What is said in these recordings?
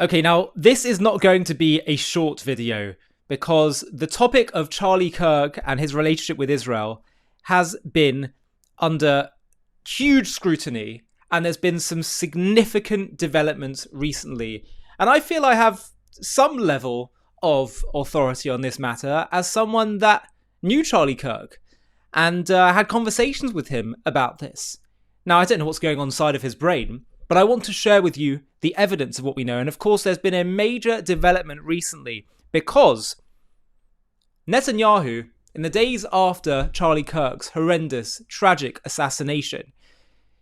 Okay, now this is not going to be a short video because the topic of Charlie Kirk and his relationship with Israel has been under huge scrutiny, and there's been some significant developments recently. And I feel I have some level of authority on this matter as someone that knew Charlie Kirk and had conversations with him about this. Now, I don't know what's going on inside of his brain, but I want to share with you the evidence of what we know. And of course, there's been a major development recently because Netanyahu, in the days after Charlie Kirk's horrendous, tragic assassination,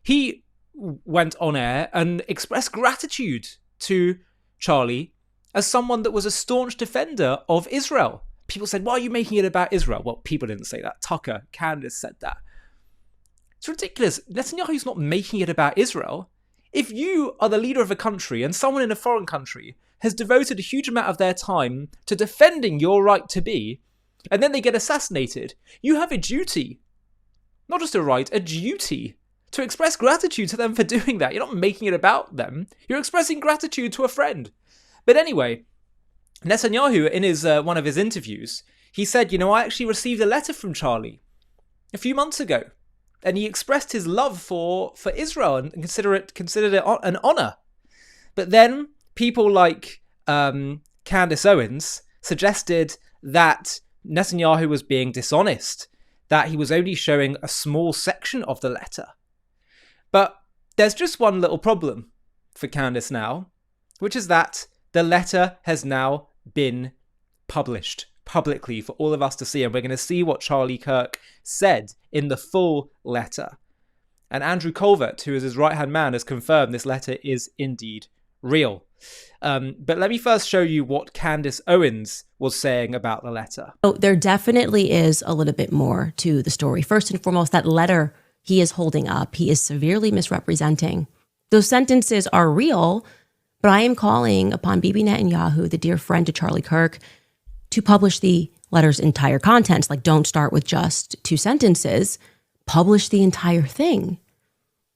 he went on air and expressed gratitude to Charlie as someone that was a staunch defender of Israel. People said, why are you making it about Israel? Well, people didn't say that. Tucker, Candace said that. It's ridiculous. Netanyahu's not making it about Israel. If you are the leader of a country and someone in a foreign country has devoted a huge amount of their time to defending your right to be, and then they get assassinated, you have a duty, not just a right, a duty to express gratitude to them for doing that. You're not making it about them. You're expressing gratitude to a friend. But anyway, Netanyahu, in his one of his interviews, he said, I actually received a letter from Charlie a few months ago. And he expressed his love for Israel and considered it an honor. But then people like Candace Owens suggested that Netanyahu was being dishonest, that he was only showing a small section of the letter. But there's just one little problem for Candace now, which is that the letter has now been published publicly for all of us to see, and we're going to see what Charlie Kirk said in the full letter. And Andrew Colvert, who is his right-hand man, has confirmed this letter is indeed real. But let me first show you what Candace Owens was saying about the letter. Oh, there definitely is a little bit more to the story. First and foremost, that letter he is holding up, he is severely misrepresenting. Those sentences are real, but I am calling upon Bibi Netanyahu, the dear friend to Charlie Kirk, to publish the letter's entire contents. Like, don't start with just 2 sentences. Publish the entire thing.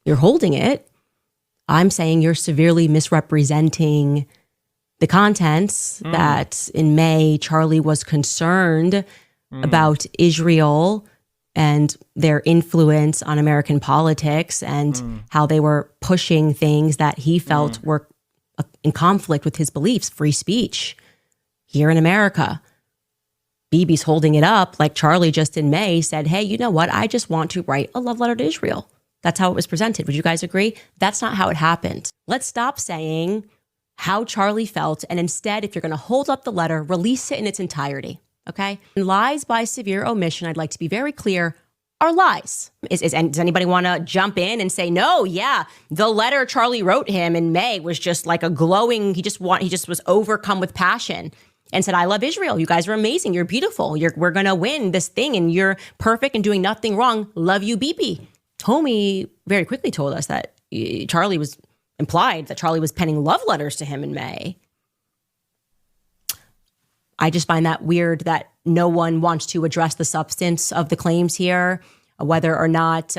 You're holding it. I'm saying you're severely misrepresenting the contents that in May, Charlie was concerned about Israel and their influence on American politics and how they were pushing things that he felt were in conflict with his beliefs, free speech. Here in America, Bibi's holding it up like Charlie just in May said, hey, you know what? I just want to write a love letter to Israel. That's how it was presented. Would you guys agree? That's not how it happened. Let's stop saying how Charlie felt. And instead, if you're going to hold up the letter, release it in its entirety. Okay? And lies by severe omission, I'd like to be very clear, are lies. Does anybody want to jump in and say, no, yeah, the letter Charlie wrote him in May was just like a glowing, he just was overcome with passion and said, I love Israel. You guys are amazing. You're beautiful. We're going to win this thing and you're perfect and doing nothing wrong. Love you, Bibi. Homie very quickly told us that Charlie was penning love letters to him in May. I just find that weird that no one wants to address the substance of the claims here, whether or not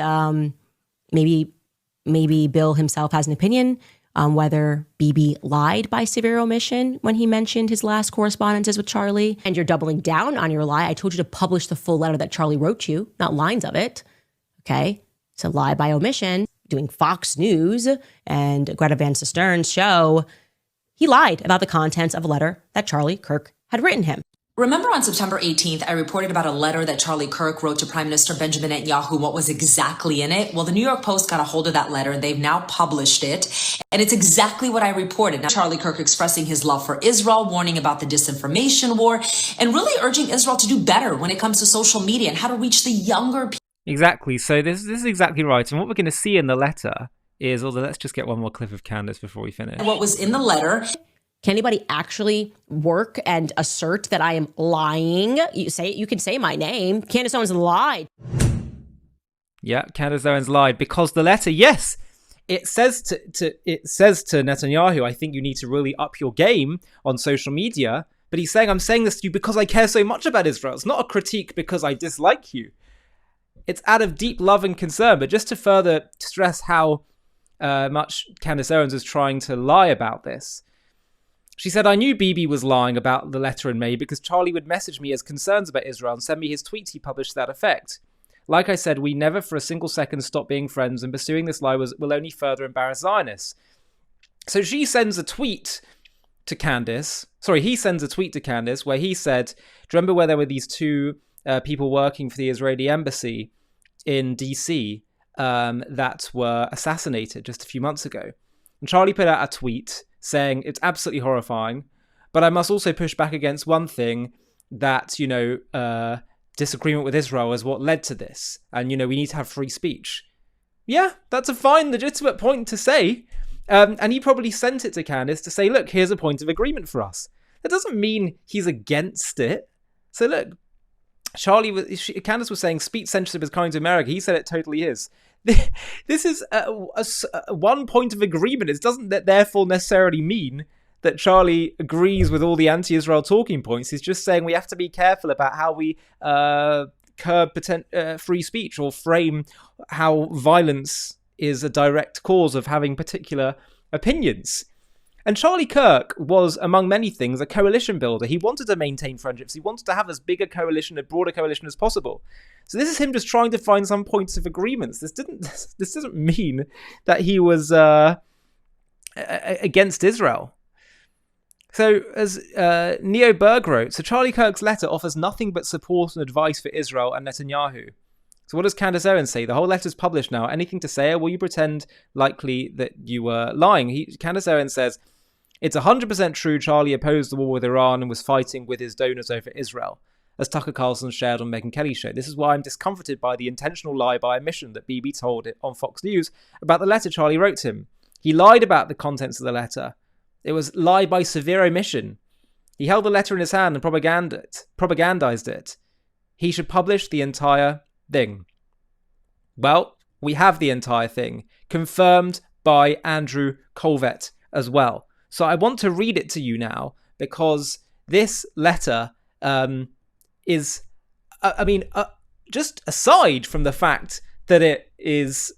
maybe Bill himself has an opinion on whether Bibi lied by severe omission when he mentioned his last correspondences with Charlie. And you're doubling down on your lie. I told you to publish the full letter that Charlie wrote you, not lines of it. Okay? So lie by omission, doing Fox News and Greta Van Sustern's show, he lied about the contents of a letter that Charlie Kirk had written him. Remember on September 18th, I reported about a letter that Charlie Kirk wrote to Prime Minister Benjamin Netanyahu, what was exactly in it? Well, the New York Post got a hold of that letter and they've now published it. And it's exactly what I reported. Now, Charlie Kirk expressing his love for Israel, warning about the disinformation war, and really urging Israel to do better when it comes to social media and how to reach the younger people. Exactly. So this is exactly right. And what we're going to see in the letter is, although let's just get one more clip of Candace before we finish. What was in the letter. Can anybody actually work and assert that I am lying? You can say my name. Candace Owens lied. Yeah, Candace Owens lied because the letter, yes, it says to Netanyahu, I think you need to really up your game on social media. But he's saying, I'm saying this to you because I care so much about Israel. It's not a critique because I dislike you. It's out of deep love and concern. But just to further stress how much Candace Owens is trying to lie about this, She said, I knew Bibi was lying about the letter in May because Charlie would message me his concerns about Israel and send me his tweets he published to that effect. Like I said, we never for a single second stopped being friends, and pursuing this lie will only further embarrass Zionists. So she sends a tweet to Candace. Sorry, he sends a tweet to Candace where he said, do you remember where there were these two people working for the Israeli embassy in DC that were assassinated just a few months ago? And Charlie put out a tweet saying, it's absolutely horrifying, but I must also push back against one thing, that, disagreement with Israel is what led to this. And, we need to have free speech. Yeah, that's a fine, legitimate point to say. And he probably sent it to Candace to say, look, here's a point of agreement for us. That doesn't mean he's against it. So look, Candace was saying speech censorship is coming to America. He said it totally is. This is one point of agreement. It doesn't therefore necessarily mean that Charlie agrees with all the anti-Israel talking points. He's just saying we have to be careful about how we curb free speech or frame how violence is a direct cause of having particular opinions. And Charlie Kirk was, among many things, a coalition builder. He wanted to maintain friendships. He wanted to have as big a coalition, a broader coalition as possible. So this is him just trying to find some points of agreements. This doesn't mean that he was against Israel. So as Neo Berg wrote, so Charlie Kirk's letter offers nothing but support and advice for Israel and Netanyahu. So what does Candace Owens say? The whole letter's published now. Anything to say, or will you pretend likely that you were lying? Candace Owens says, it's 100% true Charlie opposed the war with Iran and was fighting with his donors over Israel, as Tucker Carlson shared on Megyn Kelly's show. This is why I'm discomforted by the intentional lie by omission that Bibi told it on Fox News about the letter Charlie wrote him. He lied about the contents of the letter. It was lie by severe omission. He held the letter in his hand and propagandized it. He should publish the entire thing. Well, we have the entire thing, confirmed by Andrew Colvett as well. So I want to read it to you now, because this letter is, just aside from the fact that it is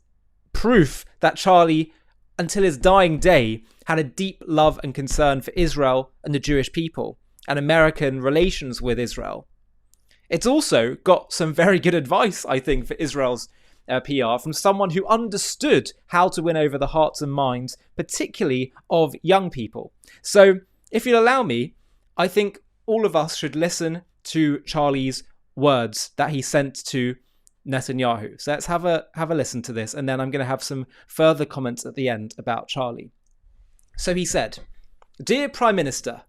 proof that Charlie, until his dying day, had a deep love and concern for Israel and the Jewish people and American relations with Israel. It's also got some very good advice, I think, for Israel's PR from someone who understood how to win over the hearts and minds, particularly of young people. So, if you'll allow me, I think all of us should listen to Charlie's words that he sent to Netanyahu. So let's have a listen to this, and then I'm going to have some further comments at the end about Charlie. So he said, "Dear Prime Minister,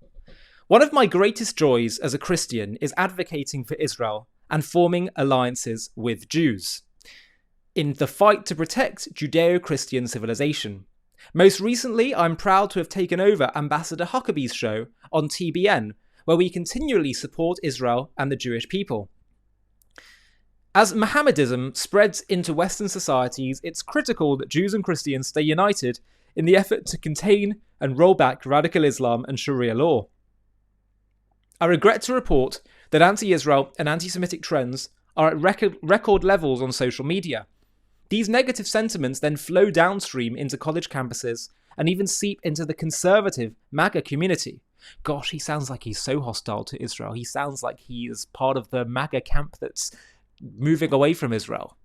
one of my greatest joys as a Christian is advocating for Israel and forming alliances with Jews in the fight to protect Judeo-Christian civilization. Most recently, I'm proud to have taken over Ambassador Huckabee's show on TBN, where we continually support Israel and the Jewish people. As Mohammedism spreads into Western societies, it's critical that Jews and Christians stay united in the effort to contain and roll back radical Islam and Sharia law. I regret to report that anti-Israel and anti-Semitic trends are at record levels on social media. These negative sentiments then flow downstream into college campuses and even seep into the conservative MAGA community." Gosh, he sounds like he's so hostile to Israel. He sounds like he is part of the MAGA camp that's moving away from Israel.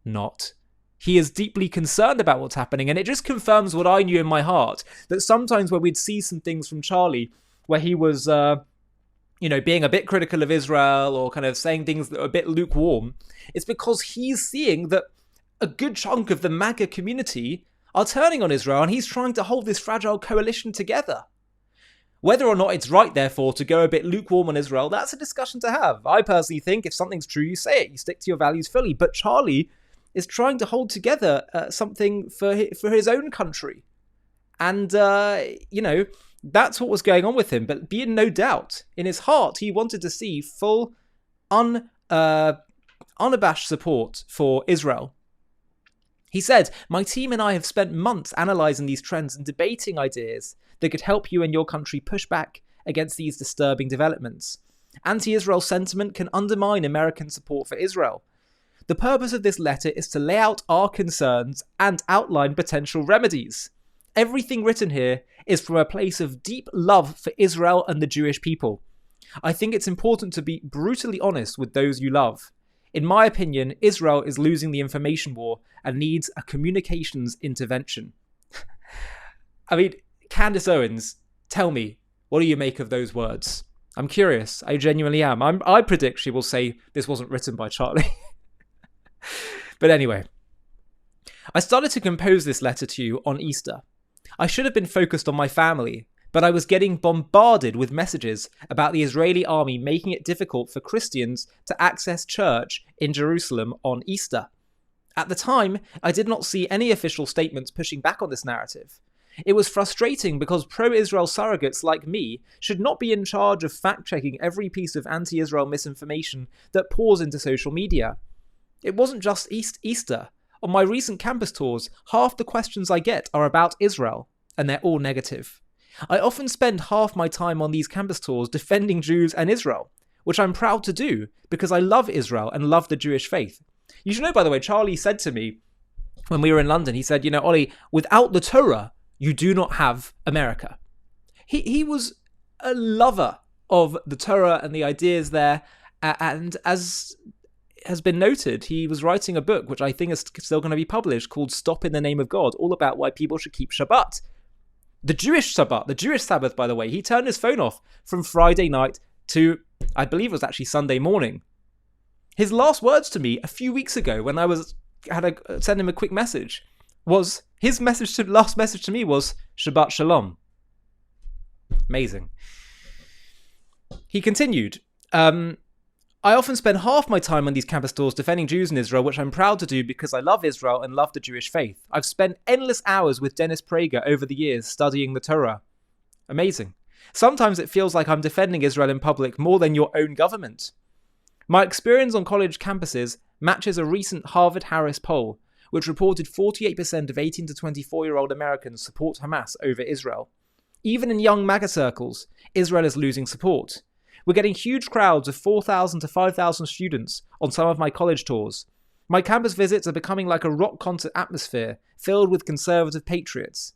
Not. He is deeply concerned about what's happening, and it just confirms what I knew in my heart, that sometimes where we'd see some things from Charlie where he was being a bit critical of Israel or kind of saying things that are a bit lukewarm, it's because he's seeing that a good chunk of the MAGA community are turning on Israel, and he's trying to hold this fragile coalition together. Whether or not it's right, therefore, to go a bit lukewarm on Israel, that's a discussion to have. I personally think if something's true, you say it. You stick to your values fully. But Charlie is trying to hold together something for his own country. And, that's what was going on with him. But be in no doubt, in his heart, he wanted to see full, unabashed support for Israel. He said, "My team and I have spent months analysing these trends and debating ideas that could help you and your country push back against these disturbing developments. Anti-Israel sentiment can undermine American support for Israel. The purpose of this letter is to lay out our concerns and outline potential remedies. Everything written here is from a place of deep love for Israel and the Jewish people. I think it's important to be brutally honest with those you love. In my opinion, Israel is losing the information war and needs a communications intervention. I mean, Candace Owens, tell me, what do you make of those words? I'm curious. I genuinely am. I predict she will say this wasn't written by Charlie. But anyway, I started to compose this letter to you on Easter. I should have been focused on my family, but I was getting bombarded with messages about the Israeli army making it difficult for Christians to access church in Jerusalem on Easter. At the time, I did not see any official statements pushing back on this narrative. It was frustrating because pro-Israel surrogates like me should not be in charge of fact-checking every piece of anti-Israel misinformation that pours into social media. It wasn't just Easter. On my recent campus tours, half the questions I get are about Israel, and they're all negative. I often spend half my time on these campus tours defending Jews and Israel, which I'm proud to do because I love Israel and love the Jewish faith. You should know, by the way, Charlie said to me when we were in London, he said, Ollie, without the Torah, you do not have America. He was a lover of the Torah and the ideas there, and as has been noted, he was writing a book, which I think is still going to be published, called Stop in the Name of God, all about why people should keep Shabbat. The Jewish Shabbat, the Jewish Sabbath, by the way, he turned his phone off from Friday night to, I believe it was actually Sunday morning. His last words to me a few weeks ago when I had to send him a quick message was, last message to me was, Shabbat Shalom. Amazing. He continued, I often spend half my time on these campus tours defending Jews in Israel, which I'm proud to do because I love Israel and love the Jewish faith. I've spent endless hours with Dennis Prager over the years studying the Torah. Amazing. Sometimes it feels like I'm defending Israel in public more than your own government. My experience on college campuses matches a recent Harvard-Harris poll, which reported 48% of 18 to 24-year-old Americans support Hamas over Israel. Even in young MAGA circles, Israel is losing support. We're getting huge crowds of 4,000 to 5,000 students on some of my college tours. My campus visits are becoming like a rock concert atmosphere filled with conservative patriots.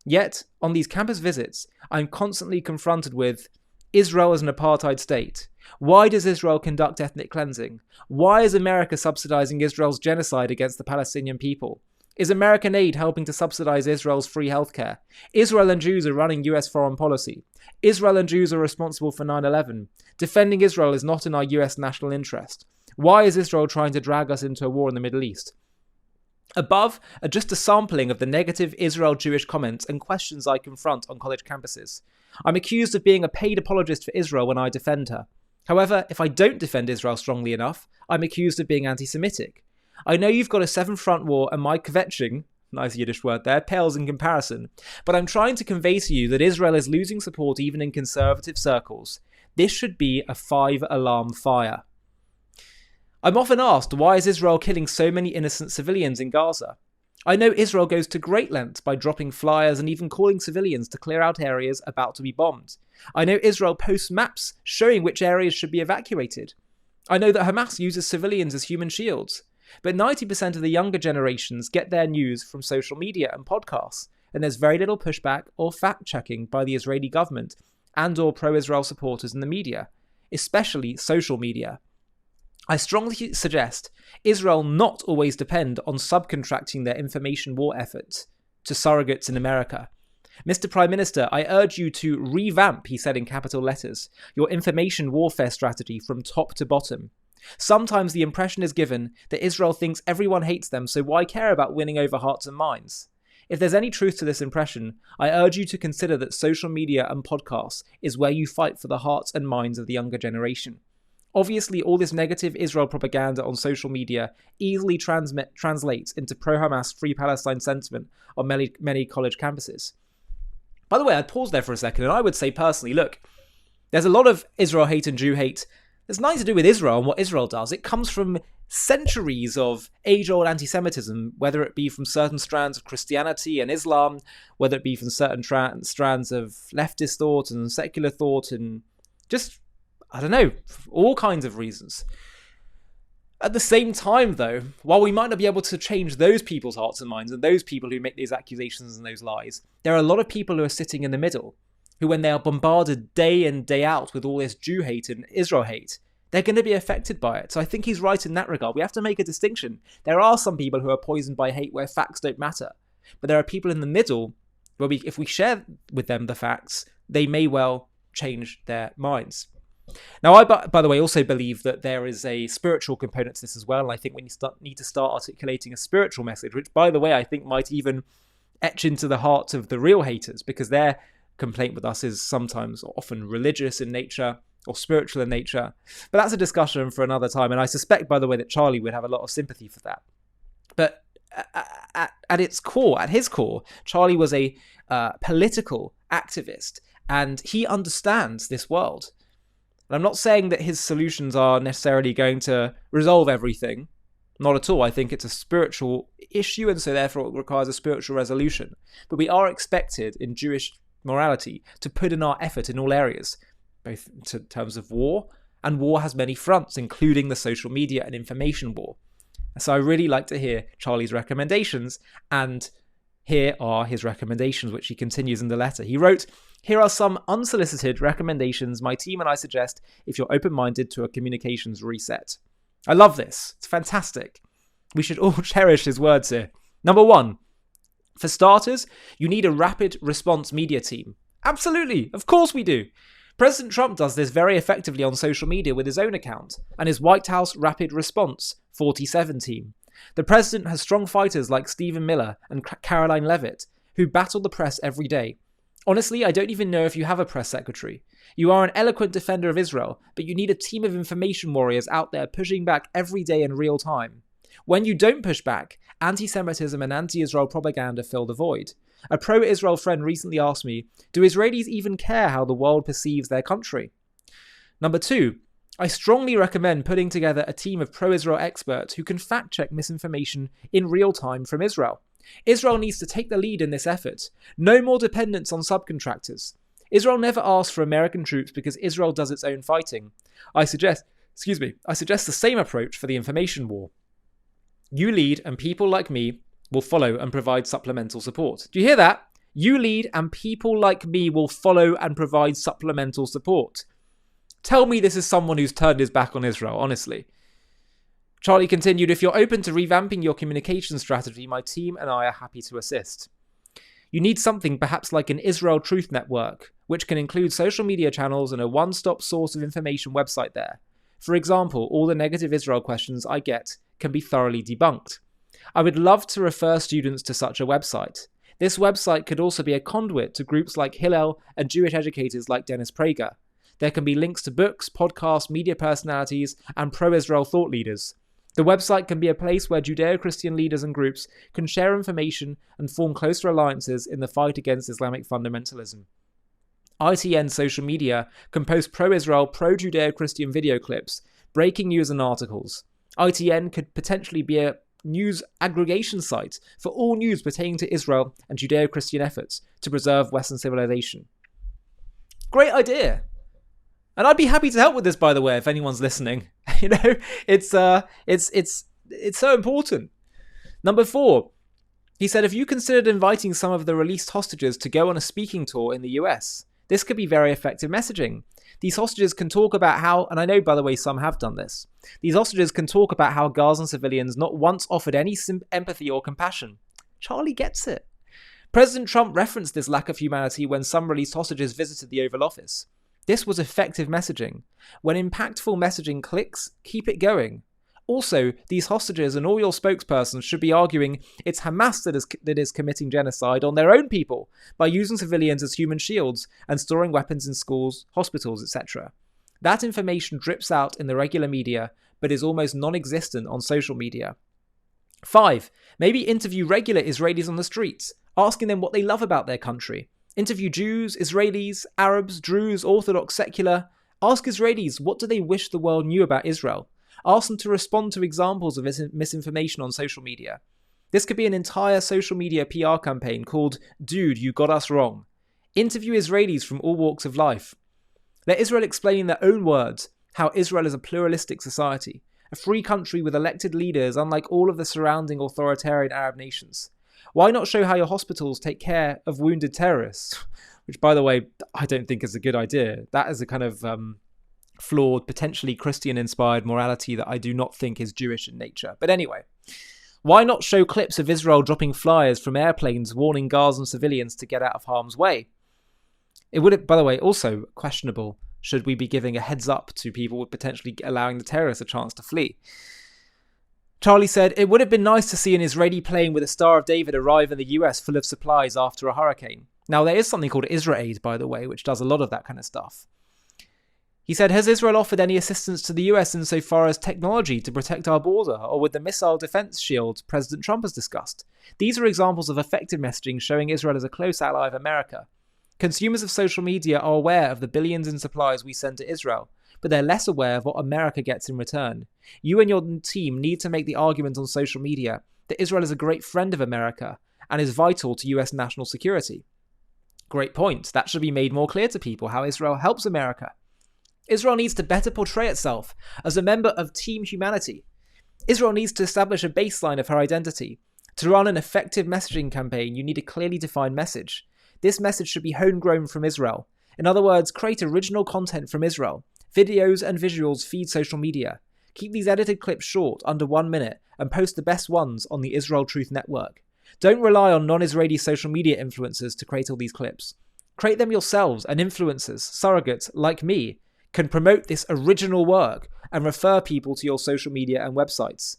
Yet, on these campus visits, I'm constantly confronted with Israel as an apartheid state. Why does Israel conduct ethnic cleansing? Why is America subsidizing Israel's genocide against the Palestinian people? Is American aid helping to subsidize Israel's free healthcare? Israel and Jews are running US foreign policy. Israel and Jews are responsible for 9/11. Defending Israel is not in our US national interest. Why is Israel trying to drag us into a war in the Middle East? Above are just a sampling of the negative Israel-Jewish comments and questions I confront on college campuses. I'm accused of being a paid apologist for Israel when I defend her. However, if I don't defend Israel strongly enough, I'm accused of being anti-Semitic. I know you've got a seven-front war and my kvetching, nice Yiddish word there, pales in comparison, but I'm trying to convey to you that Israel is losing support even in conservative circles. This should be a 5-alarm fire. I'm often asked, why is Israel killing so many innocent civilians in Gaza? I know Israel goes to great lengths by dropping flyers and even calling civilians to clear out areas about to be bombed. I know Israel posts maps showing which areas should be evacuated. I know that Hamas uses civilians as human shields. But 90% of the younger generations get their news from social media and podcasts, and there's very little pushback or fact-checking by the Israeli government and or pro-Israel supporters in the media, especially social media. I strongly suggest Israel not always depend on subcontracting their information war efforts to surrogates in America. Mr. Prime Minister, I urge you to revamp, he said in capital letters, your information warfare strategy from top to bottom. Sometimes the impression is given that Israel thinks everyone hates them, so why care about winning over hearts and minds? If there's any truth to this impression, I urge you to consider that social media and podcasts is where you fight for the hearts and minds of the younger generation. Obviously, all this negative Israel propaganda on social media easily translates into pro-Hamas Free Palestine sentiment on many college campuses. By the way, I'd pause there for a second, and I would say personally, look, there's a lot of Israel hate and Jew hate. There's nothing to do with Israel and what Israel does. It comes from centuries of age-old anti-Semitism, whether it be from certain strands of Christianity and Islam, whether it be from certain strands of leftist thought and secular thought, and just, I don't know, all kinds of reasons. At the same time, though, while we might not be able to change those people's hearts and minds and those people who make these accusations and those lies, there are a lot of people who are sitting in the middle, who when they are bombarded day in, day out with all this Jew hate and Israel hate, they're going to be affected by it. So I think he's right in that regard. We have to make a distinction. There are some people who are poisoned by hate where facts don't matter. But there are people in the middle where if we share with them the facts, they may well change their minds. Now, I, by the way, also believe that there is a spiritual component to this as well. And I think we need to start articulating a spiritual message, which, by the way, I think might even etch into the hearts of the real haters, because their complaint with us is sometimes or often religious in nature or spiritual in nature. But that's a discussion for another time. And I suspect, by the way, that Charlie would have a lot of sympathy for that. But at his core, Charlie was a political activist, and he understands this world. And I'm not saying that his solutions are necessarily going to resolve everything. Not at all. I think it's a spiritual issue, and so therefore it requires a spiritual resolution. But we are expected in Jewish morality to put in our effort in all areas, both in terms of war, and war has many fronts, including the social media and information war. So I really like to hear Charlie's recommendations, and here are his recommendations, which he continues in the letter. He wrote, "Here are some unsolicited recommendations my team and I suggest if you're open-minded to a communications reset." I love this. It's fantastic. We should all cherish his words here. Number 1, for starters, you need a rapid response media team. Absolutely. Of course we do. President Trump does this very effectively on social media with his own account and his White House Rapid Response 47 team. The president has strong fighters like Stephen Miller and Caroline Levitt, who battle the press every day. Honestly, I don't even know if you have a press secretary. You are an eloquent defender of Israel, but you need a team of information warriors out there pushing back every day in real time. When you don't push back, anti-Semitism and anti-Israel propaganda fill the void. A pro-Israel friend recently asked me, do Israelis even care how the world perceives their country? Number 2, I strongly recommend putting together a team of pro-Israel experts who can fact-check misinformation in real time from Israel. Israel needs to take the lead in this effort. No more dependence on subcontractors. Israel never asked for American troops because Israel does its own fighting. I suggest the same approach for the information war. You lead and people like me will follow and provide supplemental support. Do you hear that? You lead and people like me will follow and provide supplemental support. Tell me this is someone who's turned his back on Israel, honestly. Charlie continued, if you're open to revamping your communication strategy, my team and I are happy to assist. You need something perhaps like an Israel Truth Network, which can include social media channels and a one-stop source of information website there. For example, all the negative Israel questions I get can be thoroughly debunked. I would love to refer students to such a website. This website could also be a conduit to groups like Hillel and Jewish educators like Dennis Prager. There can be links to books, podcasts, media personalities, and pro-Israel thought leaders. The website can be a place where Judeo-Christian leaders and groups can share information and form closer alliances in the fight against Islamic fundamentalism. ITN social media can post pro-Israel, pro-Judeo-Christian video clips, breaking news and articles. ITN could potentially be a news aggregation site for all news pertaining to Israel and Judeo-Christian efforts to preserve Western civilization. Great idea. And I'd be happy to help with this, by the way, if anyone's listening. You know, it's so important. Number 4, he said, if you considered inviting some of the released hostages to go on a speaking tour in the US, this could be very effective messaging. These hostages can talk about how, and I know, by the way, some have done this, these hostages can talk about how Gazan civilians not once offered any empathy or compassion. Charlie gets it. President Trump referenced this lack of humanity when some released hostages visited the Oval Office. This was effective messaging. When impactful messaging clicks, keep it going. Also, these hostages and all your spokespersons should be arguing it's Hamas that is committing genocide on their own people by using civilians as human shields and storing weapons in schools, hospitals, etc. That information drips out in the regular media, but is almost non-existent on social media. 5, maybe interview regular Israelis on the streets, asking them what they love about their country. Interview Jews, Israelis, Arabs, Druze, Orthodox, secular. Ask Israelis, what do they wish the world knew about Israel? Ask them to respond to examples of misinformation on social media. This could be an entire social media PR campaign called Dude, You Got Us Wrong. Interview Israelis from all walks of life. Let Israel explain in their own words how Israel is a pluralistic society a free country with elected leaders unlike all of the surrounding authoritarian Arab nations. Why not show how your hospitals take care of wounded terrorists? Which, by the way, I don't think is a good idea. That is a kind of flawed, potentially Christian-inspired morality that I do not think is Jewish in nature. But anyway, why not show clips of Israel dropping flyers from airplanes warning Gazan civilians to get out of harm's way? It would, by the way, also questionable. Should we be giving a heads up to people potentially allowing the terrorists a chance to flee? Charlie said, it would have been nice to see an Israeli plane with a Star of David arrive in the US full of supplies after a hurricane. Now, there is something called IsraAid, by the way, which does a lot of that kind of stuff. He said, has Israel offered any assistance to the US insofar as technology to protect our border or with the missile defense shield President Trump has discussed? These are examples of effective messaging showing Israel as a close ally of America. Consumers of social media are aware of the billions in supplies we send to Israel, but they're less aware of what America gets in return. You and your team need to make the argument on social media that Israel is a great friend of America and is vital to US national security. Great point. That should be made more clear to people, how Israel helps America. Israel needs to better portray itself as a member of Team Humanity. Israel needs to establish a baseline of her identity. To run an effective messaging campaign, you need a clearly defined message. This message should be homegrown from Israel. In other words, create original content from Israel. Videos and visuals feed social media. Keep these edited clips short, under 1 minute, and post the best ones on the Israel Truth Network. Don't rely on non-Israeli social media influencers to create all these clips. Create them yourselves, and influencers, surrogates like me, can promote this original work and refer people to your social media and websites.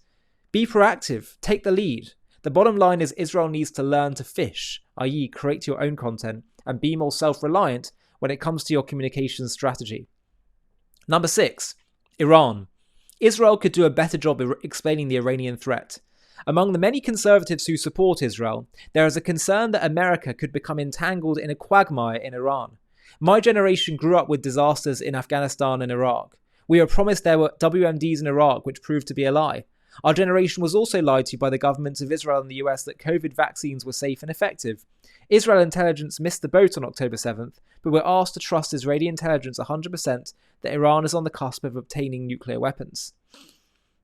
Be proactive, take the lead. The bottom line is Israel needs to learn to fish, i.e. create your own content, and be more self-reliant when it comes to your communications strategy. Number 6, Iran. Israel could do a better job explaining the Iranian threat. Among the many conservatives who support Israel, there is a concern that America could become entangled in a quagmire in Iran. My generation grew up with disasters in Afghanistan and Iraq. We were promised there were WMDs in Iraq, which proved to be a lie. Our generation was also lied to by the governments of Israel and the US that COVID vaccines were safe and effective. Israel intelligence missed the boat on October 7th, but we're asked to trust Israeli intelligence 100% that Iran is on the cusp of obtaining nuclear weapons.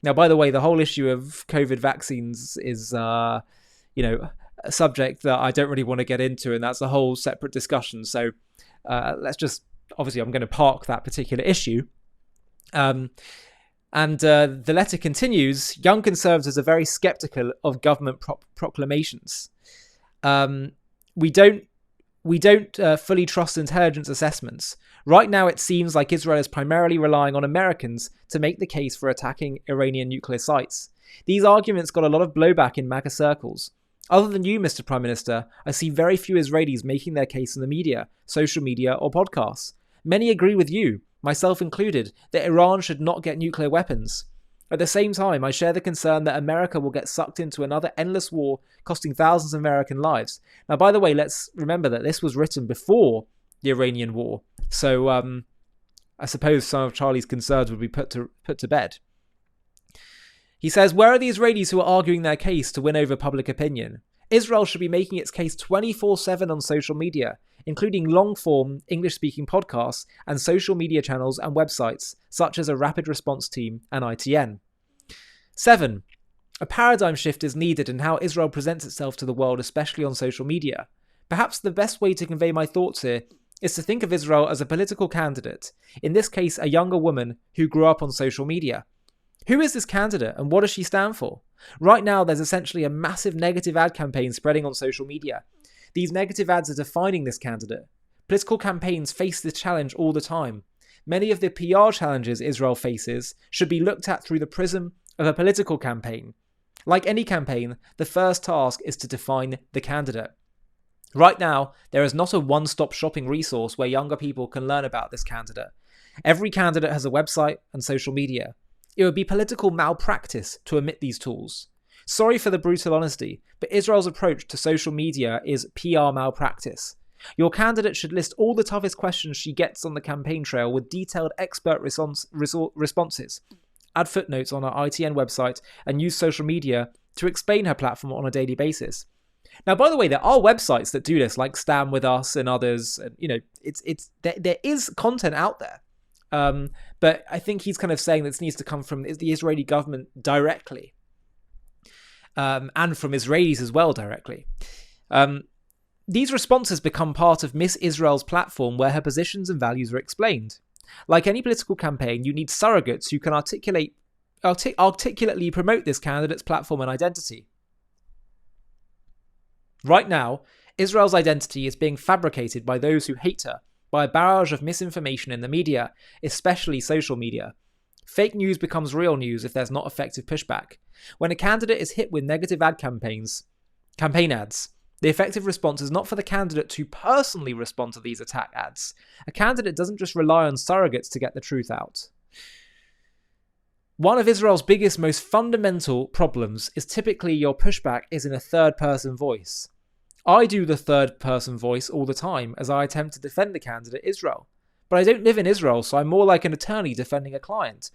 Now, by the way, the whole issue of COVID vaccines is, a subject that I don't really want to get into, and that's a whole separate discussion. So let's just, obviously, I'm going to park that particular issue. And the letter continues, young conservatives are very skeptical of government proclamations. We don't fully trust intelligence assessments. Right now, it seems like Israel is primarily relying on Americans to make the case for attacking Iranian nuclear sites. These arguments got a lot of blowback in MAGA circles. Other than you, Mr. Prime Minister, I see very few Israelis making their case in the media, social media, or podcasts. Many agree with you, myself included, that Iran should not get nuclear weapons. At the same time, I share the concern that America will get sucked into another endless war costing thousands of American lives. Now, by the way, let's remember that this was written before the Iranian war. So I suppose some of Charlie's concerns would be put to bed. He says, where are the Israelis who are arguing their case to win over public opinion? Israel should be making its case 24/7 on social media, including long-form English-speaking podcasts and social media channels and websites, such as a rapid response team and ITN. 7. A paradigm shift is needed in how Israel presents itself to the world, especially on social media. Perhaps the best way to convey my thoughts here is to think of Israel as a political candidate, in this case a younger woman who grew up on social media. Who is this candidate and what does she stand for? Right now, there's essentially a massive negative ad campaign spreading on social media. These negative ads are defining this candidate. Political campaigns face this challenge all the time. Many of the PR challenges Israel faces should be looked at through the prism of a political campaign. Like any campaign, the first task is to define the candidate. Right now, there is not a one-stop shopping resource where younger people can learn about this candidate. Every candidate has a website and social media. It would be political malpractice to omit these tools. Sorry for the brutal honesty, but Israel's approach to social media is PR malpractice. Your candidate should list all the toughest questions she gets on the campaign trail with detailed expert responses. Add footnotes on her ITN website and use social media to explain her platform on a daily basis. Now, by the way, there are websites that do this, like Stand With Us and others. And, there is content out there. But I think he's kind of saying this needs to come from the Israeli government directly, and from Israelis as well directly. These responses become part of Miss Israel's platform where her positions and values are explained. Like any political campaign, you need surrogates who can articulately promote this candidate's platform and identity. Right now, Israel's identity is being fabricated by those who hate her, by a barrage of misinformation in the media, especially social media. Fake news becomes real news if there's not effective pushback. When a candidate is hit with negative campaign ads, the effective response is not for the candidate to personally respond to these attack ads. A candidate doesn't just rely on surrogates to get the truth out. One of Israel's biggest, most fundamental problems is typically your pushback is in a third-person voice. I do the third-person voice all the time as I attempt to defend the candidate Israel. But I don't live in Israel, so I'm more like an attorney defending a client.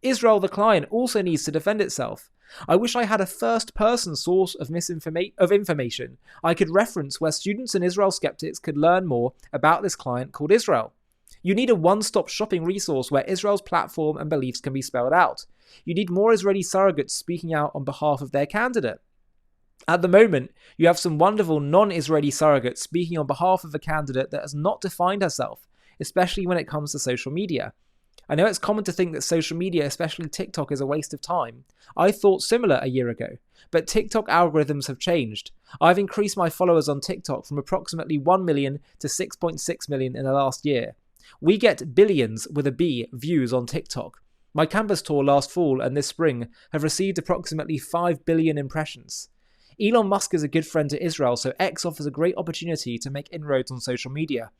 Israel, the client, also needs to defend itself. I wish I had a first-person source of information I could reference where students and Israel skeptics could learn more about this client called Israel. You need a one-stop shopping resource where Israel's platform and beliefs can be spelled out. You need more Israeli surrogates speaking out on behalf of their candidate. At the moment, you have some wonderful non-Israeli surrogates speaking on behalf of a candidate that has not defined herself, especially when it comes to social media. I know it's common to think that social media, especially TikTok, is a waste of time. I thought similar a year ago, but TikTok algorithms have changed. I've increased my followers on TikTok from approximately 1 million to 6.6 million in the last year. We get billions with a B views on TikTok. My campus tour last fall and this spring have received approximately 5 billion impressions. Elon Musk is a good friend to Israel, so X offers a great opportunity to make inroads on social media.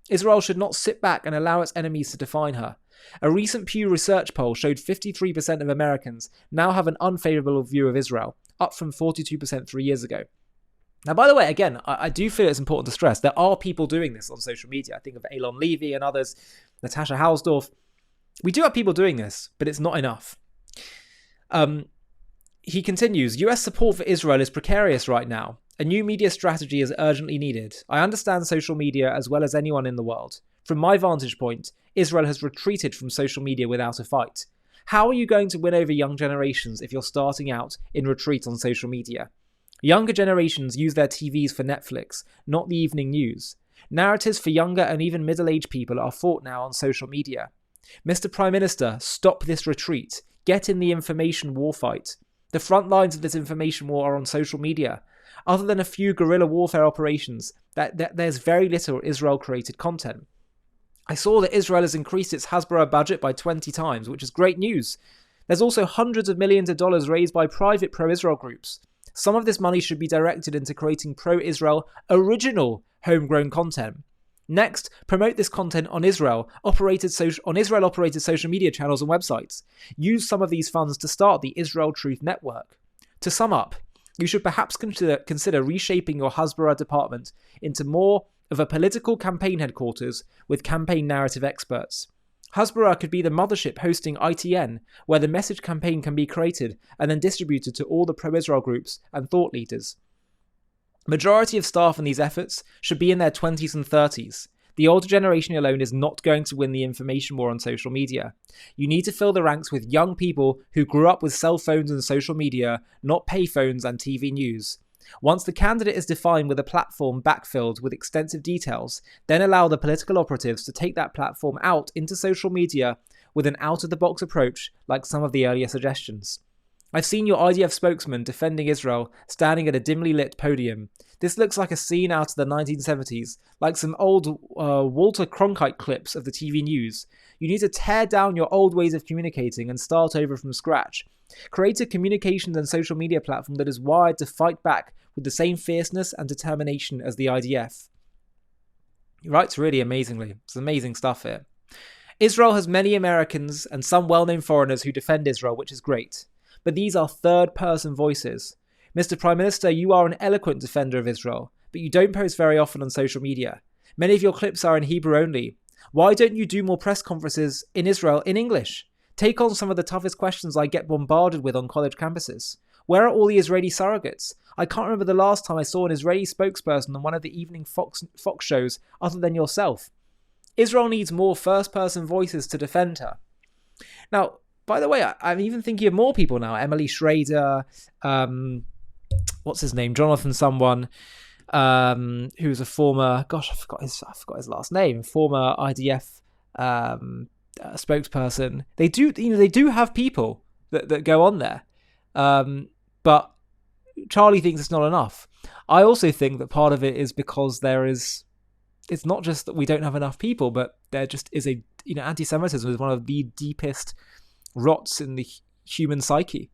Israel should not sit back and allow its enemies to define her. A recent Pew Research poll showed 53% of Americans now have an unfavorable view of Israel, up from 42% 3 years ago. Now, by the way, again, I do feel it's important to stress there are people doing this on social media. I think of Elon Levy and others, Natasha Hausdorff. We do have people doing this, but it's not enough. He continues, US support for Israel is precarious right now. A new media strategy is urgently needed. I understand social media as well as anyone in the world. From my vantage point, Israel has retreated from social media without a fight. How are you going to win over young generations if you're starting out in retreat on social media? Younger generations use their TVs for Netflix, not the evening news. Narratives for younger and even middle-aged people are fought now on social media. Mr. Prime Minister, stop this retreat. Get in the information war fight. The front lines of this information war are on social media. Other than a few guerrilla warfare operations, there's very little Israel-created content. I saw that Israel has increased its Hasbara budget by 20 times, which is great news. There's also hundreds of millions of dollars raised by private pro-Israel groups. Some of this money should be directed into creating pro-Israel original homegrown content. Next, promote this content on Israel-operated social media channels and websites. Use some of these funds to start the Israel Truth Network. To sum up, you should perhaps consider reshaping your Hasbara department into more of a political campaign headquarters with campaign narrative experts. Hasbara could be the mothership hosting ITN, where the message campaign can be created and then distributed to all the pro-Israel groups and thought leaders. Majority of staff in these efforts should be in their 20s and 30s. The older generation alone is not going to win the information war on social media. You need to fill the ranks with young people who grew up with cell phones and social media, not payphones and TV news. Once the candidate is defined with a platform backfilled with extensive details, then allow the political operatives to take that platform out into social media with an out-of-the-box approach like some of the earlier suggestions. I've seen your IDF spokesman defending Israel standing at a dimly lit podium. This looks like a scene out of the 1970s, like some old Walter Cronkite clips of the TV news. You need to tear down your old ways of communicating and start over from scratch. Create a communications and social media platform that is wired to fight back with the same fierceness and determination as the IDF. He writes really amazingly. It's amazing stuff here. Israel has many Americans and some well-known foreigners who defend Israel, which is great. But these are third-person voices. Mr. Prime Minister, you are an eloquent defender of Israel, but you don't post very often on social media. Many of your clips are in Hebrew only. Why don't you do more press conferences in Israel in English? Take on some of the toughest questions I get bombarded with on college campuses. Where are all the Israeli surrogates? I can't remember the last time I saw an Israeli spokesperson on one of the evening Fox shows other than yourself. Israel needs more first-person voices to defend her. Now, by the way, I'm even thinking of more people now. Emily Schrader, what's his name? Jonathan someone, who's a former, I forgot his last name, former IDF spokesperson. They do have people that go on there. But Charlie thinks it's not enough. I also think that part of it is because it's not just that we don't have enough people, but there just is anti-Semitism is one of the deepest rots in the human psyche.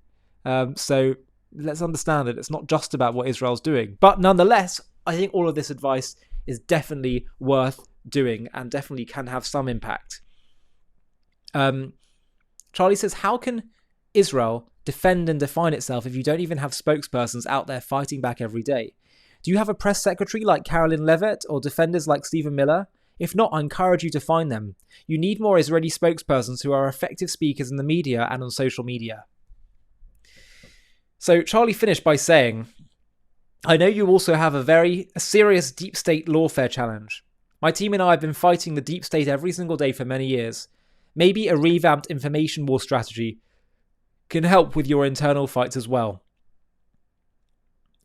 So let's understand that it's not just about what Israel's doing. But nonetheless, I think all of this advice is definitely worth doing and definitely can have some impact. Charlie says, how can Israel defend and define itself if you don't even have spokespersons out there fighting back every day? Do you have a press secretary like Carolyn Levitt or defenders like Stephen Miller? If not, I encourage you to find them. You need more Israeli spokespersons who are effective speakers in the media and on social media. So Charlie finished by saying, I know you also have a serious deep state lawfare challenge. My team and I have been fighting the deep state every single day for many years. Maybe a revamped information war strategy can help with your internal fights as well.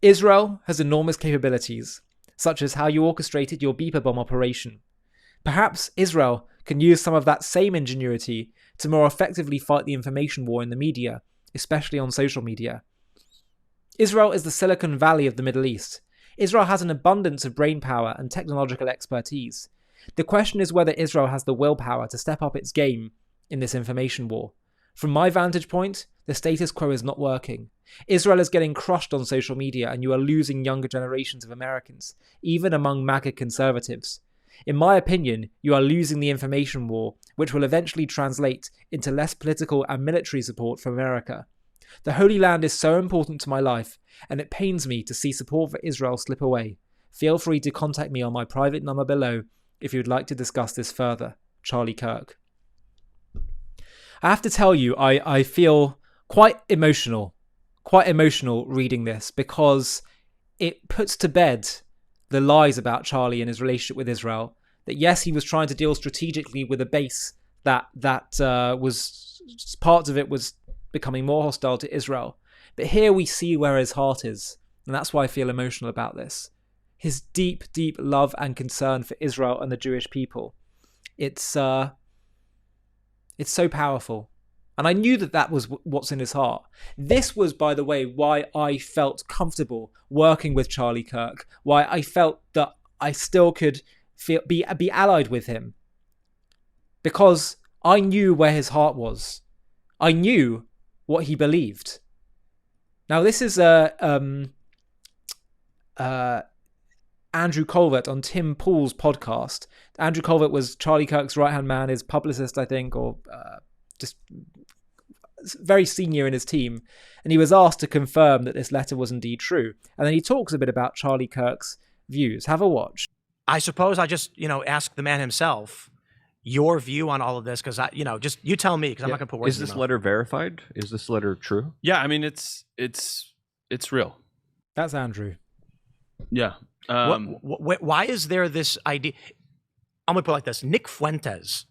Israel has enormous capabilities, such as how you orchestrated your beeper bomb operation. Perhaps Israel can use some of that same ingenuity to more effectively fight the information war in the media, especially on social media. Israel is the Silicon Valley of the Middle East. Israel has an abundance of brainpower and technological expertise. The question is whether Israel has the willpower to step up its game in this information war. From my vantage point, the status quo is not working. Israel is getting crushed on social media, and you are losing younger generations of Americans, even among MAGA conservatives. In my opinion, you are losing the information war, which will eventually translate into less political and military support for America. The Holy Land is so important to my life, and it pains me to see support for Israel slip away. Feel free to contact me on my private number below if you would like to discuss this further. Charlie Kirk. I have to tell you, I feel quite emotional reading this, because it puts to bed the lies about Charlie and his relationship with Israel. That yes, he was trying to deal strategically with a base that was parts of it was becoming more hostile to Israel. But here we see where his heart is, and that's why I feel emotional about this. His deep, deep love and concern for Israel and the Jewish people. It's so powerful. And I knew that was what's in his heart. This was, by the way, why I felt comfortable working with Charlie Kirk, why I felt that I still could be allied with him. Because I knew where his heart was. I knew what he believed. Now, this is Andrew Colvert on Tim Pool's podcast. Andrew Colvert was Charlie Kirk's right-hand man, his publicist, I think, or just very senior in his team. And he was asked to confirm that this letter was indeed true. And then he talks a bit about Charlie Kirk's views. Have a watch. I suppose I just, ask the man himself your view on all of this, because just you tell me, because I'm not going to put words in your mouth. Is this letter verified? Is this letter true? Yeah, I mean it's real. That's Andrew. Yeah. Why is there this idea? I'm going to put it like this. Nick Fuentes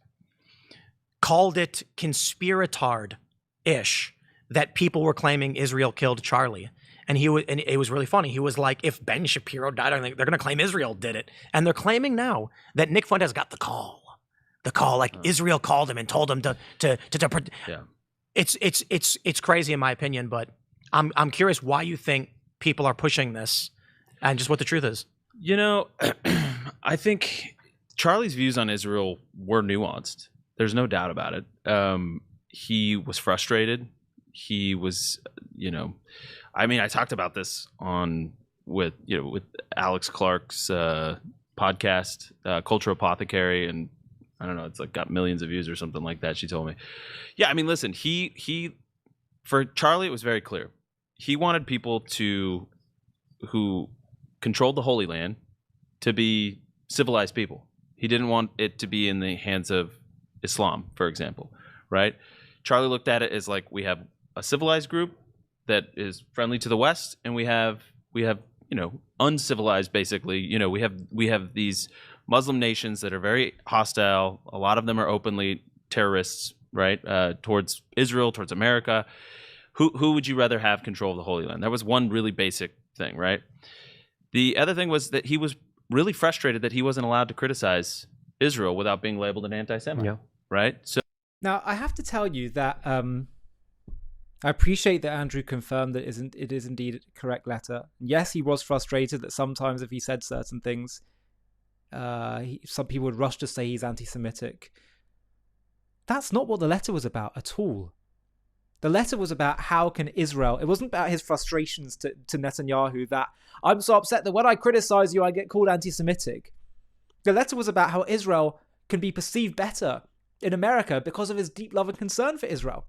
called it conspiratard-ish that people were claiming Israel killed Charlie. And it was really funny. He was like, if Ben Shapiro died, they're going to claim Israel did it. And they're claiming now that Nick Fuentes got the call, like Israel called him and told him to. Yeah. It's crazy in my opinion, but I'm curious why you think people are pushing this and just what the truth is. I think Charlie's views on Israel were nuanced. There's no doubt about it. He was frustrated. He was, I talked about this with Alex Clark's podcast, Cultural Apothecary, and I don't know, it's like got millions of views or something like that. She told me. Yeah, I mean, listen, he for Charlie, it was very clear. He wanted people who controlled the Holy Land to be civilized people. He didn't want it to be in the hands of Islam, for example, right? Charlie looked at it as like, we have a civilized group that is friendly to the West, and we have uncivilized, basically. We have these Muslim nations that are very hostile. A lot of them are openly terrorists, right? Towards Israel, towards America. Who would you rather have control of the Holy Land? That was one really basic thing, right? The other thing was that he was really frustrated that he wasn't allowed to criticize Israel without being labeled an anti-Semite, Yeah. right? So Now, I have to tell you that I appreciate that Andrew confirmed that it is indeed a correct letter. Yes, he was frustrated that sometimes if he said certain things, some people would rush to say he's anti-Semitic. That's not what the letter was about at all. The letter was about how can Israel... It wasn't about his frustrations to Netanyahu that I'm so upset that when I criticize you, I get called anti-Semitic. The letter was about how Israel can be perceived better in America because of his deep love and concern for Israel.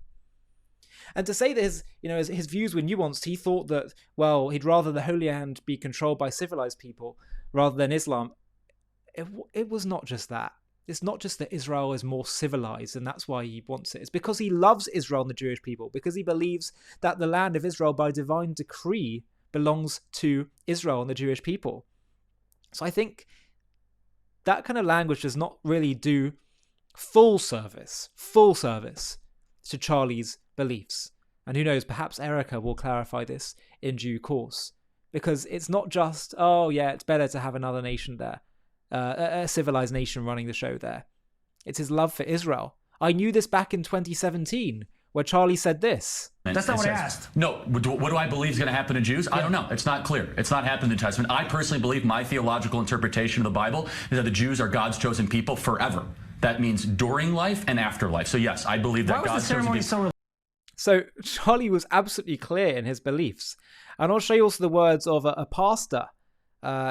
And to say that his views were nuanced, he thought that, well, he'd rather the Holy Land be controlled by civilized people rather than Islam. It was not just that. It's not just that Israel is more civilized and that's why he wants it. It's because he loves Israel and the Jewish people, because he believes that the land of Israel by divine decree belongs to Israel and the Jewish people. So I think that kind of language does not really do full service to Charlie's beliefs. And who knows, perhaps Erica will clarify this in due course. Because it's not just, oh yeah, it's better to have another nation there. A civilized nation running the show there. It's his love for Israel. I knew this back in 2017, where Charlie said this. That's not what I asked. No, what do I believe is going to happen to Jews? I don't know. It's not clear. It's not happened in the New Testament. I personally believe my theological interpretation of the Bible is that the Jews are God's chosen people forever. That means during life and after life. So yes, I believe that God's chosen people. So Charlie was absolutely clear in his beliefs. And I'll show you also the words of a pastor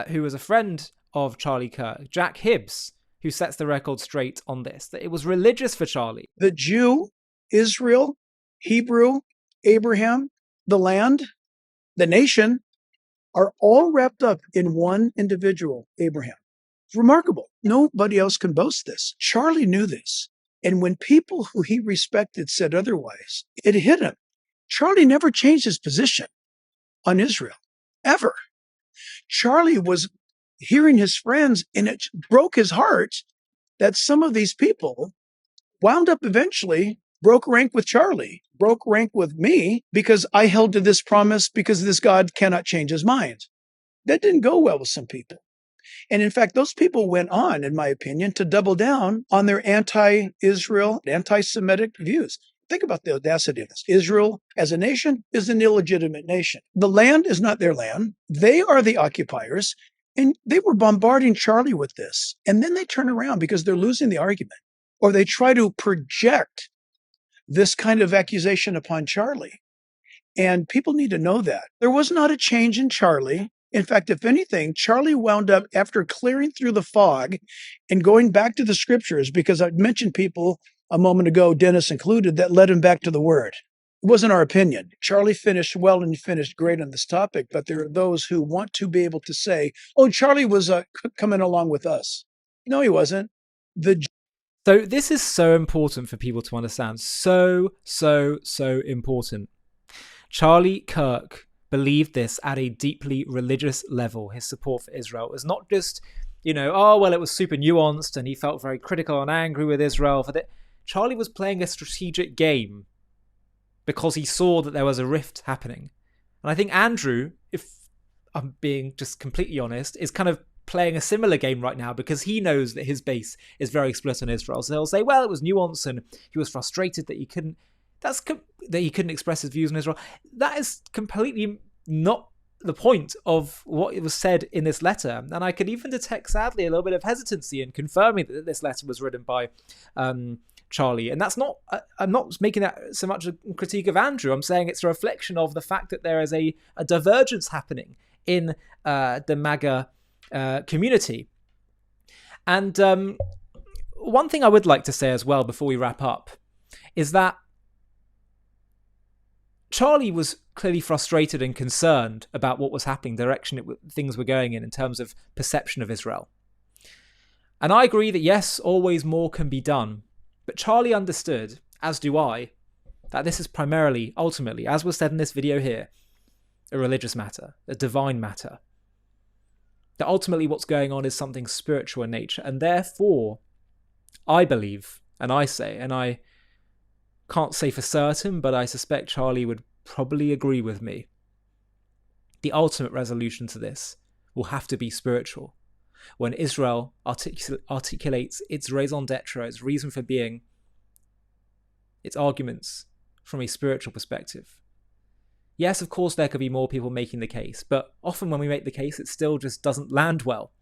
who was a friend of Charlie Kirk, Jack Hibbs, who sets the record straight on this, that it was religious for Charlie. The Jew, Israel, Hebrew, Abraham, the land, the nation are all wrapped up in one individual, Abraham. It's remarkable. Nobody else can boast this. Charlie knew this. And when people who he respected said otherwise, it hit him. Charlie never changed his position on Israel, ever. Charlie was hearing his friends, and it broke his heart that some of these people wound up eventually broke rank with Charlie, broke rank with me because I held to this promise because this God cannot change his mind. That didn't go well with some people. And in fact, those people went on, in my opinion, to double down on their anti-Israel, anti-Semitic views. Think about the audacity of this. Israel, as a nation, is an illegitimate nation. The land is not their land. They are the occupiers. And they were bombarding Charlie with this. And then they turn around because they're losing the argument. Or they try to project this kind of accusation upon Charlie. And people need to know that. There was not a change in Charlie. In fact, if anything, Charlie wound up, after clearing through the fog and going back to the scriptures, because I mentioned people a moment ago, Dennis included, that led him back to the word. It wasn't our opinion. Charlie finished well and finished great on this topic, but there are those who want to be able to say, oh, Charlie was coming along with us. No, he wasn't. So this is so important for people to understand. So important. Charlie Kirk believed this at a deeply religious level. His support for Israel was not just, it was super nuanced and he felt very critical and angry with Israel for that. Charlie was playing a strategic game because he saw that there was a rift happening. And I think Andrew, if I'm being just completely honest, is kind of playing a similar game right now because he knows that his base is very split on Israel. So he'll say, well, it was nuanced and he was frustrated that he couldn't express his views on Israel. That is completely not the point of what was said in this letter. And I could even detect, sadly, a little bit of hesitancy in confirming that this letter was written by Charlie. And that's not, I'm not making that so much a critique of Andrew. I'm saying it's a reflection of the fact that there is a divergence happening in the MAGA community. And one thing I would like to say as well before we wrap up is that Charlie was clearly frustrated and concerned about what was happening, direction things were going in terms of perception of Israel. And I agree that yes, always more can be done. But Charlie understood, as do I, that this is primarily, ultimately, as was said in this video here, a religious matter, a divine matter. That ultimately what's going on is something spiritual in nature. And therefore, I believe, and I say, and I can't say for certain, but I suspect Charlie would probably agree with me, the ultimate resolution to this will have to be spiritual. When Israel articulates its raison d'etre, its reason for being, its arguments from a spiritual perspective. Yes, of course, there could be more people making the case, but often when we make the case, it still just doesn't land well.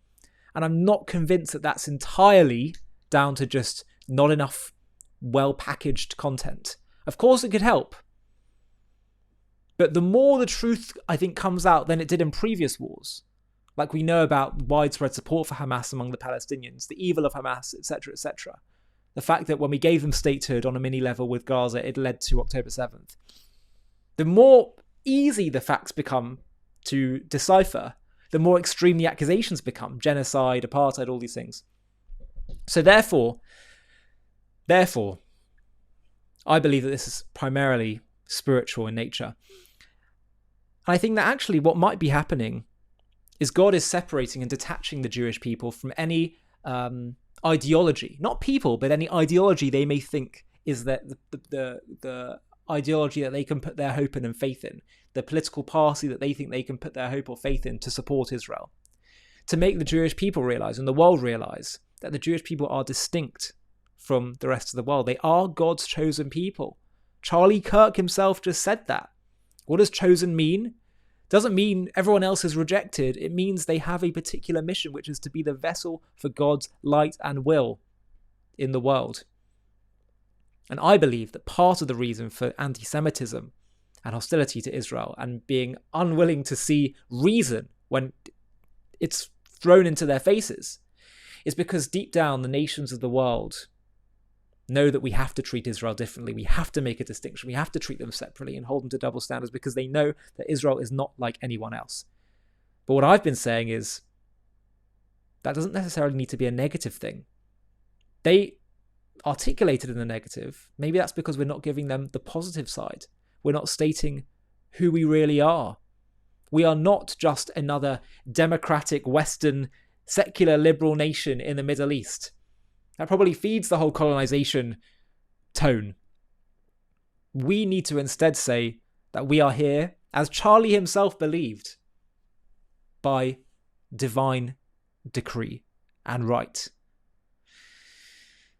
And I'm not convinced that that's entirely down to just not enough well-packaged content. Of course, it could help. But the more the truth, I think, comes out than it did in previous wars, like we know about widespread support for Hamas among the Palestinians, the evil of Hamas, etc., etc. The fact that when we gave them statehood on a mini level with Gaza, it led to October 7th. The more easy the facts become to decipher, the more extreme the accusations become. Genocide, apartheid, all these things. So therefore, I believe that this is primarily spiritual in nature. And I think that actually what might be happening is God is separating and detaching the Jewish people from any ideology, not people, but any ideology they may think is that the ideology that they can put their hope in and faith in, the political party that they think they can put their hope or faith in to support Israel. To make the Jewish people realize and the world realize that the Jewish people are distinct from the rest of the world. They are God's chosen people. Charlie Kirk himself just said that. What does chosen mean? Doesn't mean everyone else is rejected. It means they have a particular mission, which is to be the vessel for God's light and will in the world. And I believe that part of the reason for anti-Semitism and hostility to Israel and being unwilling to see reason when it's thrown into their faces is because deep down the nations of the world know that we have to treat Israel differently. We have to make a distinction. We have to treat them separately and hold them to double standards because they know that Israel is not like anyone else. But what I've been saying is that doesn't necessarily need to be a negative thing. They articulated in the negative. Maybe that's because we're not giving them the positive side. We're not stating who we really are. We are not just another democratic, Western, secular, liberal nation in the Middle East. That probably feeds the whole colonization tone. We need to instead say that we are here, as Charlie himself believed, by divine decree and right.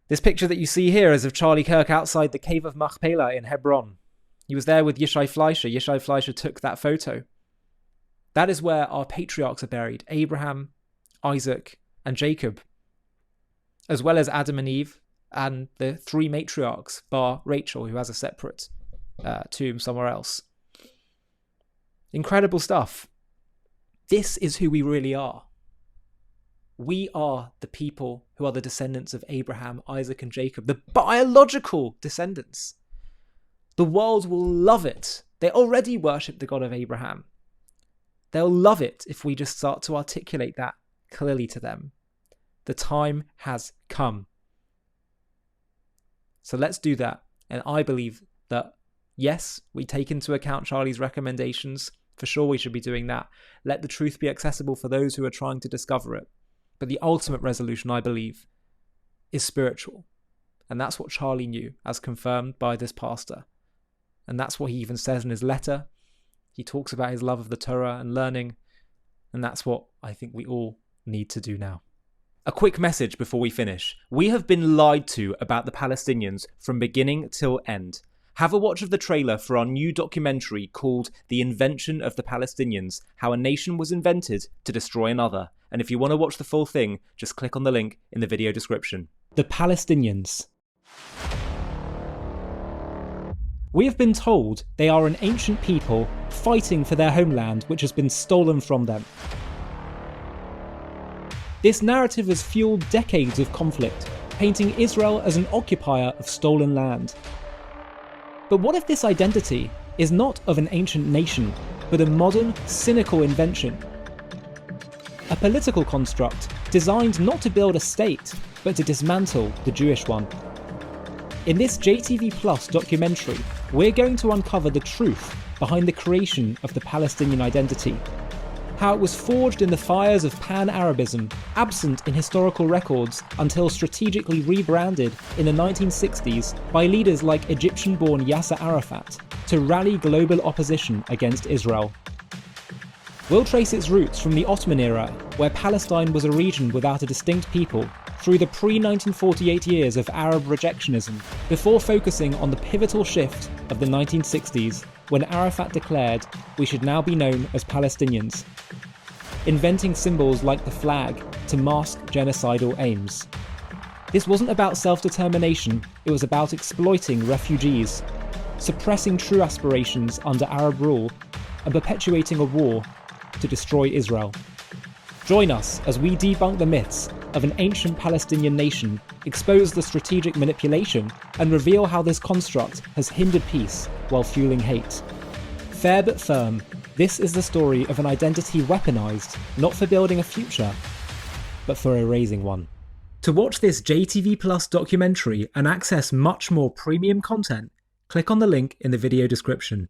This picture that you see here is of Charlie Kirk outside the Cave of Machpelah in Hebron. He was there with Yishai Fleischer. Yishai Fleischer took that photo. That is where our patriarchs are buried, Abraham, Isaac, and Jacob, as well as Adam and Eve and the three matriarchs, bar Rachel, who has a separate tomb somewhere else. Incredible stuff. This is who we really are. We are the people who are the descendants of Abraham, Isaac, and Jacob, the biological descendants. The world will love it. They already worship the God of Abraham. They'll love it if we just start to articulate that clearly to them. The time has come. So let's do that. And I believe that, yes, we take into account Charlie's recommendations. For sure, we should be doing that. Let the truth be accessible for those who are trying to discover it. But the ultimate resolution, I believe, is spiritual. And that's what Charlie knew, as confirmed by this pastor. And that's what he even says in his letter. He talks about his love of the Torah and learning. And that's what I think we all need to do now. A quick message before we finish. We have been lied to about the Palestinians from beginning till end. Have a watch of the trailer for our new documentary called The Invention of the Palestinians, How a Nation Was Invented to Destroy Another. And if you want to watch the full thing, just click on the link in the video description. The Palestinians. We have been told they are an ancient people fighting for their homeland which has been stolen from them. This narrative has fueled decades of conflict, painting Israel as an occupier of stolen land. But what if this identity is not of an ancient nation, but a modern, cynical invention? A political construct designed not to build a state, but to dismantle the Jewish one. In this JTV Plus documentary, we're going to uncover the truth behind the creation of the Palestinian identity. how it was forged in the fires of pan-Arabism, absent in historical records until strategically rebranded in the 1960s by leaders like Egyptian-born Yasser Arafat to rally global opposition against Israel. We'll trace its roots from the Ottoman era, where Palestine was a region without a distinct people, through the pre-1948 years of Arab rejectionism, before focusing on the pivotal shift of the 1960s, when Arafat declared we should now be known as Palestinians, inventing symbols like the flag to mask genocidal aims. This wasn't about self-determination, it was about exploiting refugees, suppressing true aspirations under Arab rule, and perpetuating a war to destroy Israel. Join us as we debunk the myths of an ancient Palestinian nation, expose the strategic manipulation, and reveal how this construct has hindered peace while fueling hate. Fair but firm, this is the story of an identity weaponized, not for building a future, but for erasing one. To watch this JTV Plus documentary and access much more premium content, click on the link in the video description.